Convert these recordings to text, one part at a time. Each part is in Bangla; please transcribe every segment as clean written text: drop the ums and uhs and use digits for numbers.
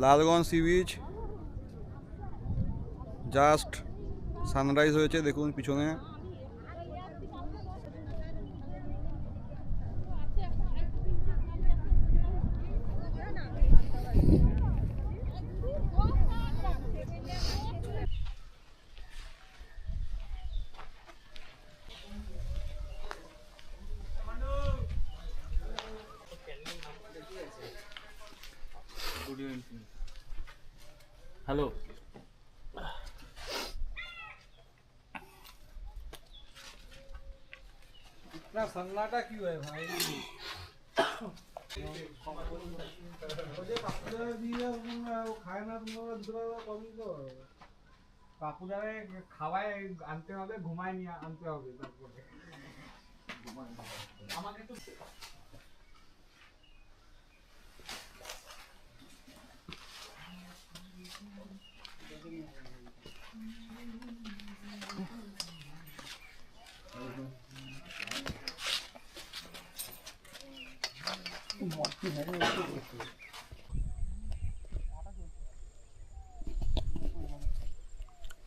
Lalganj sea beach just sunrise হয়েছে, দেখুন পিছনে। हेलो इतना सन्नाटा क्यों है भाई? খায় না তোমরা দুপুরে কমই তো কাকুরারে খাওয়ায় আনতে হবে, ঘুমায় নিয়ে আনতে হবে, তারপরে আমাকে তো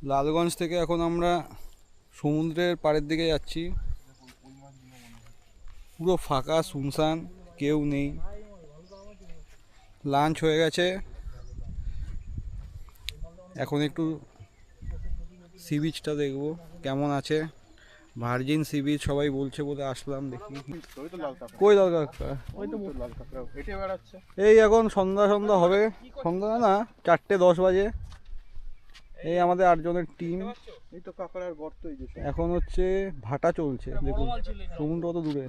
লালগঞ্জ থেকে এখন আমরা সমুদ্রের পাড়ের দিকে যাচ্ছি। পুরো ফাঁকা শুনশান, কেউ নেই। লাঞ্চ হয়ে গেছে, এখন একটু সি বিচটা দেখবো কেমন আছে। ভার্জিন সি বিচ সবাই বলছে বলে আসলাম, দেখি কই লাল কাঁকড়া। এই এখন সন্ধ্যা সন্ধ্যা হবে, সন্ধ্যা না 4:10 বাজে। এই আমাদের 8 জনের টিম। এখন হচ্ছে ভাটা চলছে, দেখুন সমুদ্র কত দূরে।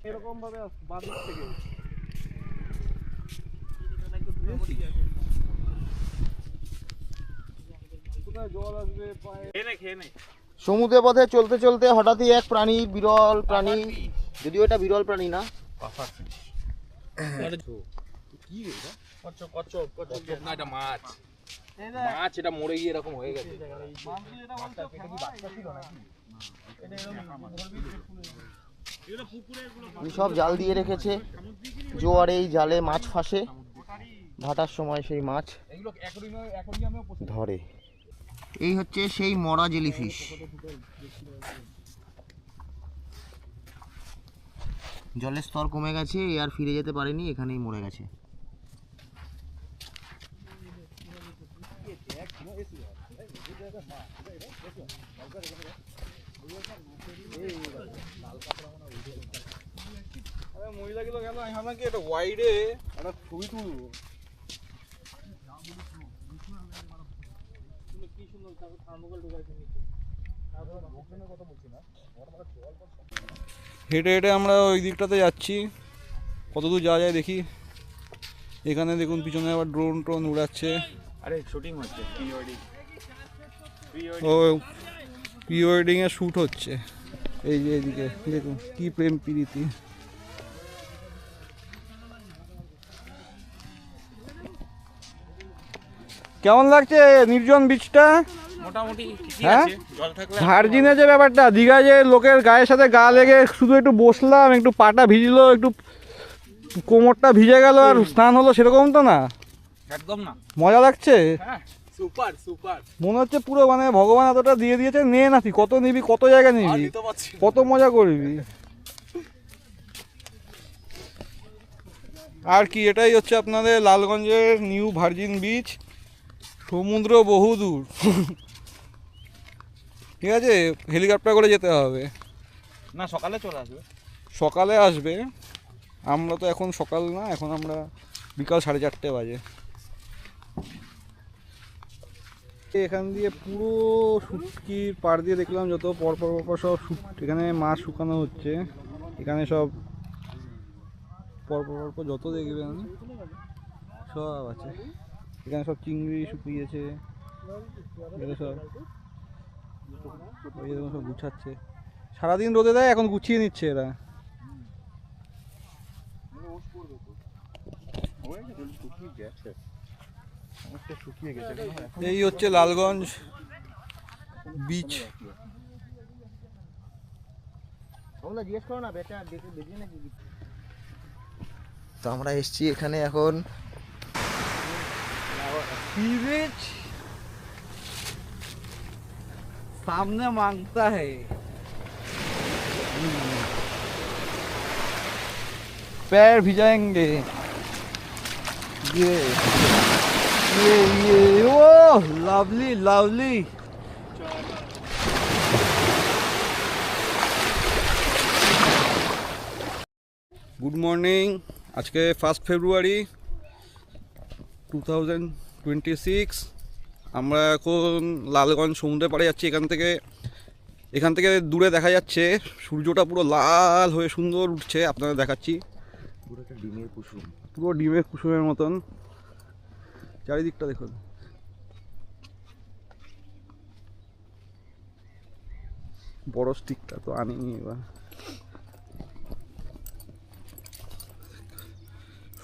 এরকম ভাবে বাঁধ থেকে জল আসবে পায়ে। সমুদ্রের পথে চলতে চলতে হঠাৎই এক প্রাণী, বিরল প্রাণী, যদিও এটা বিরল প্রাণী না, মাছ এটা মরে গিয়ে এরকম হয়ে গেছে। সব জাল দিয়ে রেখেছে, জোয়ারে এই জালে মাছ ফাঁসে, ভাটার সময় সেই মাছ ধরে। এই হচ্ছে সেই মরা জেলিফিশ। জলের স্তর কমে গেছে, এ আর ফিরে যেতে পারেনি, এখানেই মরে গেছে। মহিলাগুলো গেল, আমি ভাবলাম কি এটা ওয়াইডে একটা ছবি তুলবো। হেঁটে হেঁটে আমরা ওই দিকটাতে যাচ্ছি, কতদূর যাওয়া যায় দেখি। এখানে দেখুন পিছনে আবার ড্রোন ট্রোন উড়াচ্ছে। আরে শুটিং হচ্ছে, ও প্রি ওয়েডিং এর শ্যুট হচ্ছে। এই যে এইদিকে দেখুন কি প্রেম প্রীতি। কেমন লাগছে নির্জন বিচটা? মোটামুটি হ্যাঁ, জল থাকলে ভার্জিনের যে ব্যাপারটা, দীঘা যে লোকের গায়ের সাথে গা লেগে শুধু একটু বসলাম, একটু পাটা ভিজলো, একটু কোমরটা ভিজে গেল আর স্নান হলো, সেরকম তো না। একদম না, মজা লাগছে। হ্যাঁ সুপার সুপার। মনে হচ্ছে পুরো মানে ভগবান এতটা দিয়ে দিয়েছে, নে না তুই কত নিবি, কত জায়গা নিবি, কত মজা করবি। আর কি, এটাই হচ্ছে আপনাদের লালগঞ্জের নিউ ভার্জিন বিচ। সমুদ্র বহুদূর, ঠিক আছে, হেলিকপ্টার করে যেতে হবে। না সকালে চলে আসবে, সকালে আসবে, আমরা তো এখন সকাল না, এখন আমরা বিকাল 4:30 বাজে। এখান দিয়ে পুরো শুটকির পাড় দিয়ে দেখলাম যত পরপর পরপর সব এখানে মাছ শুকানো হচ্ছে। এখানে সব পরপর পরপর যত দেখবেন সব আছে। এখানে সব চিংড়ি শুকিয়েছে, এগুলো সব সব গুছাচ্ছে। সারাদিন রোদে দেয়, এখন গুছিয়ে নিচ্ছে এরা। এই হচ্ছে লালগঞ্জ বিচ। জিজ্ঞেস করো না বেটা, বেজে নাকি তো আমরা এসছি এখানে এখন सी बीच सामने मांगता है। पैर भिजाएंगे ये oh lovely lovely. Good morning. आज के 1 ফেব্রুয়ারি 2026। আমরা এখন লালগঞ্জ সমুদ্রের পাড়ে যাচ্ছি। এখান থেকে দূরে দেখা যাচ্ছে সূর্যটা পুরো লাল হয়ে সুন্দর উঠছে, আপনাদের দেখাচ্ছি। পুরো একটা ডিমের কুসুম, পুরো ডিমের কুসুমের মতন চারিদিকটা দেখুন। বড় স্টিকটা তো আনিনি এবার।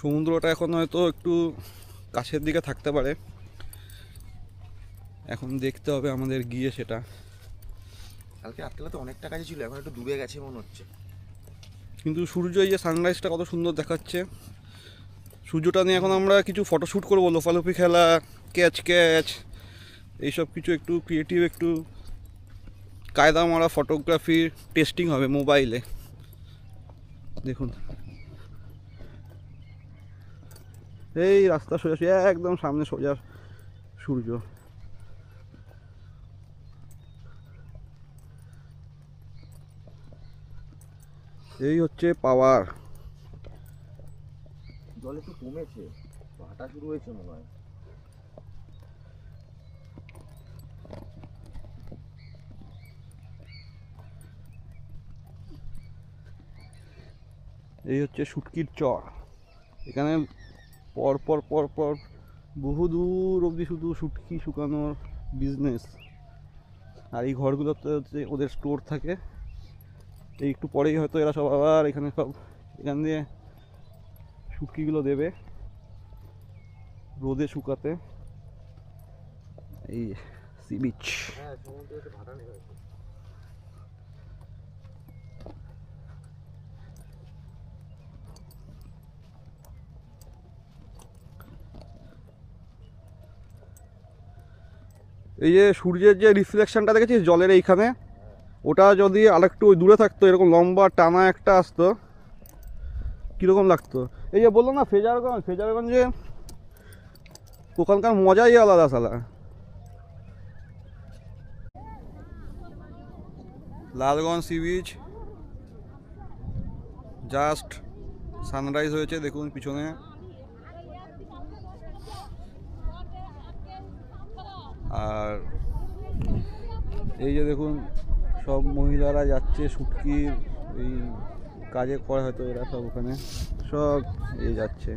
সমুদ্রটা এখন হয়তো একটু কাছের দিকে থাকতে পারে, এখন দেখতে হবে আমাদের গিয়ে সেটা। কালকে রাত্রেবেলা তো অনেকটা কাছে ছিল, এখন একটু দূরে গেছে মনে হচ্ছে। কিন্তু সূর্য, এই যে সানরাইজটা কত সুন্দর দেখাচ্ছে। সূর্যটা নিয়ে এখন আমরা কিছু ফটোশ্যুট করবো, লোফালোফি খেলা, ক্যাচ ক্যাচ, এইসব কিছু একটু ক্রিয়েটিভ, একটু কায়দা মারা ফটোগ্রাফির টেস্টিং হবে মোবাইলে। দেখুন এই রাস্তা সোজা একদম সামনে সোজা সূর্য। এই হচ্ছে পাওয়ার। জল একটু কমেছে, ভাটা শুরু হয়েছে মনে হয়। এই হচ্ছে শুটকির চর। এখানে পর পর পর পর বহু দূর অবধি শুধু শুটকি শুকানোর বিজনেস। আর এই ঘরগুলোতে হচ্ছে ওদের স্টোর থাকে। এই একটু পরেই হয়তো এরা সব আবার এখান দিয়ে শুটকিগুলো দেবে রোদে শুকাতে। এই সি বিচ। হ্যাঁ, সমুদ্রে একটু ভাটা নেই। এই যে সূর্যের যে রিফ্লেকশনটা দেখেছিস জলের এইখানে, ওটা যদি আরেকটু দূরে থাকতো, এরকম লম্বা টানা একটা আসতো, কীরকম লাগতো। এই যে বললো না ফেজারগঞ্জে ওখানকার মজাই আলাদা সালা। Lalganj sea beach, just sunrise হয়েছে দেখুন পিছনে। আর এই যে দেখুন সব মহিলারা যাচ্ছে শুটকির এই কাজে করে, হয়তো এরা সব ওখানে সব এই যাচ্ছে।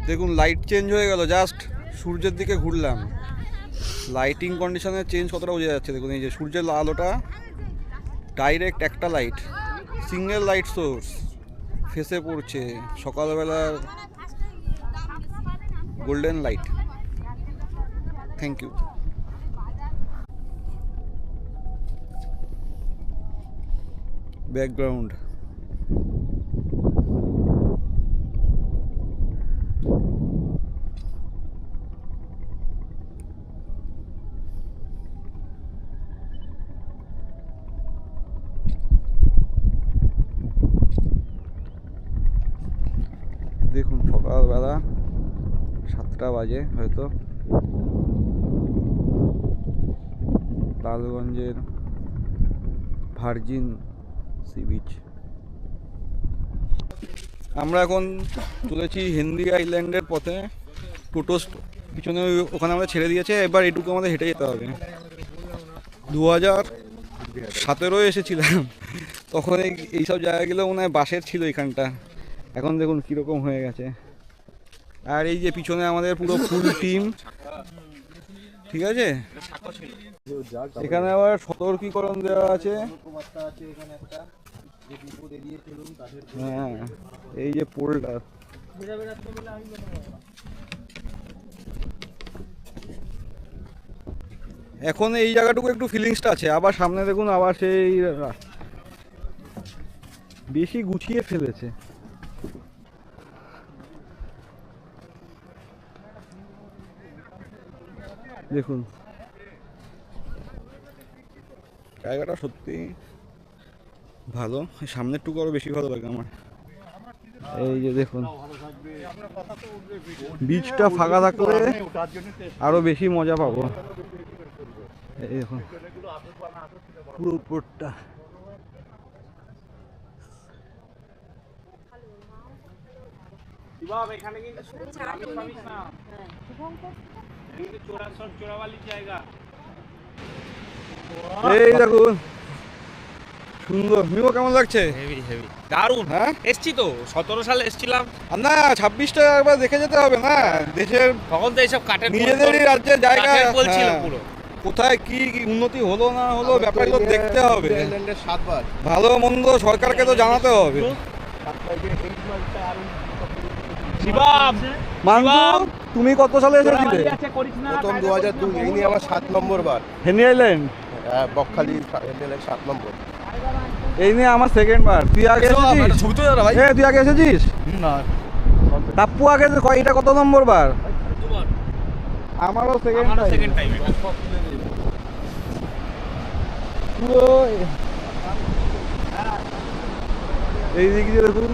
দেখুন লাইট চেঞ্জ হয়ে গেল, জাস্ট সূর্যের দিকে ঘুরলাম, লাইটিং কন্ডিশনের চেঞ্জ কতটা বোঝা যাচ্ছে। দেখুন এই যে সূর্যের আলোটা ডাইরেক্ট একটা লাইট, সিঙ্গেল লাইট সোর্স ফেসে পড়ছে, সকালবেলার golden light. Thank you. Background দেখুন, সকালবেলা 7টা বাজে হয়তো, লালগঞ্জের ভার্জিন সি বিচ। আমরা এখন চলেছি হেনরি আইল্যান্ডের পথে। টোটো পিছনে ওখানে আমরা ছেড়ে দিয়েছে, এবার এটুকু আমাদের হেঁটে যেতে হবে। 2017 এসেছিলাম, তখন এইসব জায়গাগুলো মনে হয় বাসের ছিল এখানটা, এখন দেখুন কীরকম হয়ে গেছে। আর এই যে পিছনে আমাদের পুরো ফুল টিম, ঠিক আছে। এখানে আবার সতর্কীকরণ দেওয়া আছে। হ্যাঁ, এই যে পোলটা এখন এই জায়গাটুকু একটু ফিলিংসটা আছে, আবার সামনে দেখুন আবার সেই বেশি গুছিয়ে ফেলেছে। দেখুন জায়গাটা সত্যি ভালো, সামনের টুকু আরো বেশি ভালো লাগে আমার। এই যে দেখুন বীজটা ফাঁকা থাকলে আরো বেশি মজা পাবো। এই দেখুন পুরো উপরটা এখানে কিন্তু চোরাবালির জায়গা। এই দেখুন সুন্দর। মিমো কেমন লাগছে? হেভি হেভি দারুণ। হ্যাঁ এসছি তো 17 সালে এসছিলাম, আর না 26টা একবার দেখে যেতে হবে না, দেশের তখন তো এইসব কাঠের নিজেদেরই রাজ্যের জায়গা বলছিল হ্যাঁ। পুরো কোথায় কি কি উন্নতি হলো না হলো ব্যাপারগুলো দেখতে হবে, আইল্যান্ডের 7 বার ভালো মন্দ সরকারকে তো জানাতে হবে। শিবাম মানবু তুমি কত সালে এসেছিলে? প্রথম 2002, এই নিয়ে আমার 7 নম্বর বার। হেনি আইল্যান্ড বকখালি 7 নম্বর। এই নিয়ে আমার সেকেন্ড বার। তুই আগে এসেছিস? হ্যাঁ তুই আগে এসেছিস না টাপ্পু আগে এটা কত নম্বর বার? আমারও সেকেন্ড টাইম। পুরো এই দিক দিয়ে দেখুন,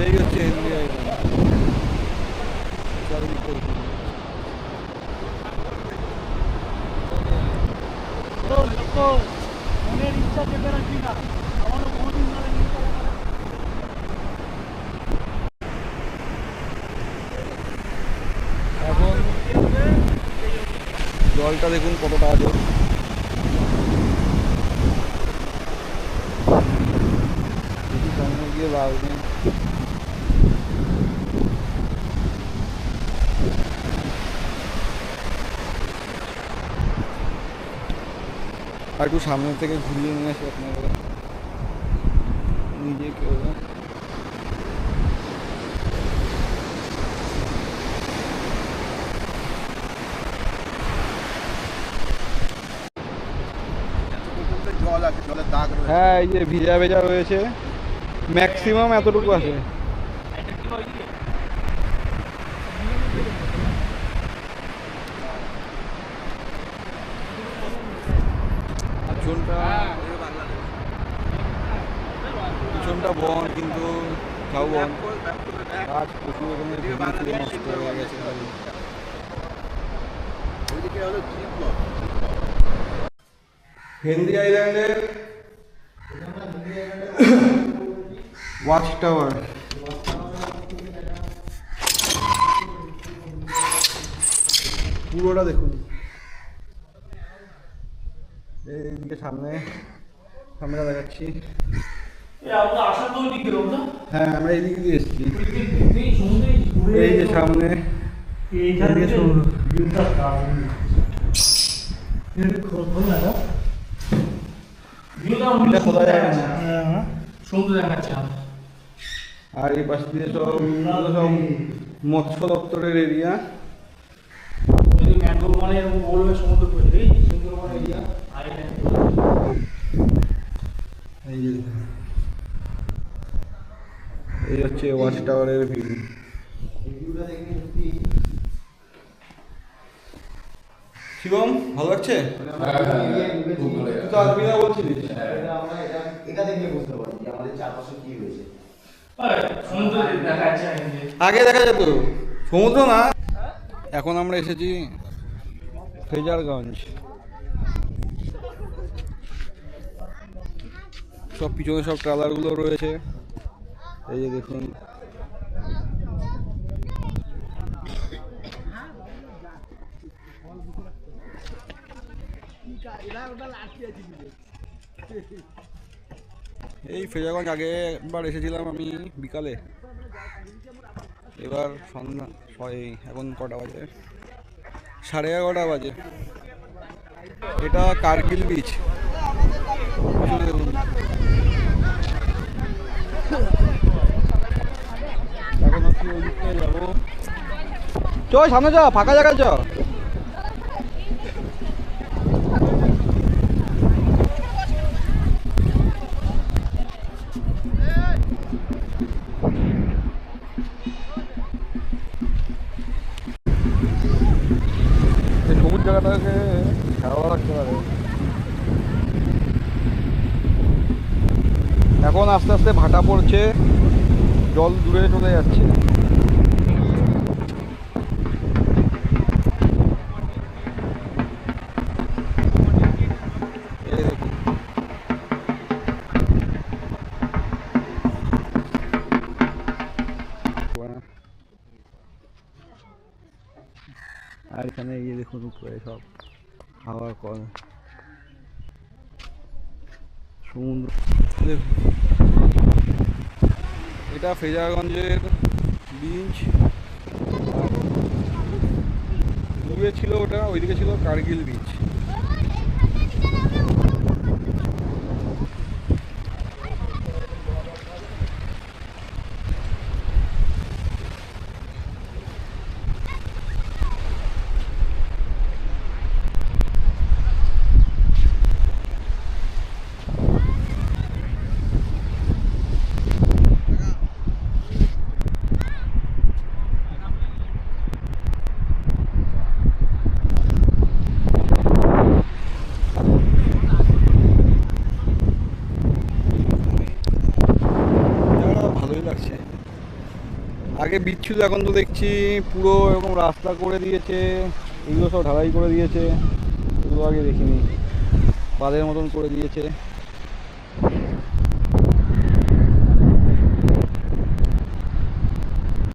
এই হচ্ছে ইন্ডিয়া এখন জলটা দেখুন কতটা আছে। সামনে গিয়ে লাভ নেই। আর একটু সামনে থেকে ঘুরিয়ে নিয়ে আসি আপনারা নিজেকে। জল আছে, জলের দাগ রয়েছে। হ্যাঁ এই যে ভিজা ভেজা রয়েছে, ম্যাক্সিমাম এতটুকু আছে। পিছনটা বন কিন্তু তাও বন, গাছ প্রচুর রকমের ভেঙে নষ্ট হয়ে গেছে। হেনরি আইল্যান্ডের ওয়াচ টাওয়ার, পুরোটা দেখুন। এইদিকে সামনে সামনেটা দেখাচ্ছি। হ্যাঁ আমরা এইদিকে দিয়ে এসেছি। এই যে সামনে খোলা যায় না। আর এই পাশ দিয়ে সব মৎস্য দপ্তরের এরিয়া। এই হচ্ছে ওয়াচ টাওয়ারের ভিউ। শিবম ভালো লাগছে? তুই তো আসবি না বলছিলিস। এটা দেখলে বুঝতে পারি যে আমাদের চারপাশে কি হয়েছে। আগে দেখা যেত সমুদ্র না। এখন আমরা এসেছি ফ্রেজারগঞ্জ। সব পিছনে সব ট্রলারগুলো রয়েছে, এই যে দেখুন। এই ফ্রেজারগঞ্জ আগে একবার এসেছিলাম আমি বিকালে, এবার সন্ধ্যা এখন কটা বাজে? 11:30 বাজে। এটা কার্গিল বিচ। এখন ওই দিকটায় যাবো। চ সামনে চ, ফাঁকা জায়গায় চ। জায়গাটাকে ভালো লাগতে পারে। এখন আস্তে আস্তে ভাটা পড়ছে, জল দূরে চলে যাচ্ছে। এই দেখুন। আর এখানে এই যে দেখুন উপরে সব হাওয়ার কল, সমুদ্র। দেখুন, এটা ফ্রেজারগঞ্জের বিচ। দূরে ছিল ওটা, ওইদিকে ছিল কার্গিল বিচ। জায়গাটা ভালোই লাগছে। আগে বিচ ছিল, এখন তো দেখছি পুরো এরকম রাস্তা করে দিয়েছে, এগুলো সব ঢালাই করে দিয়েছে। এগুলো আগে দেখিনি, বাঁধের মতন করে দিয়েছে।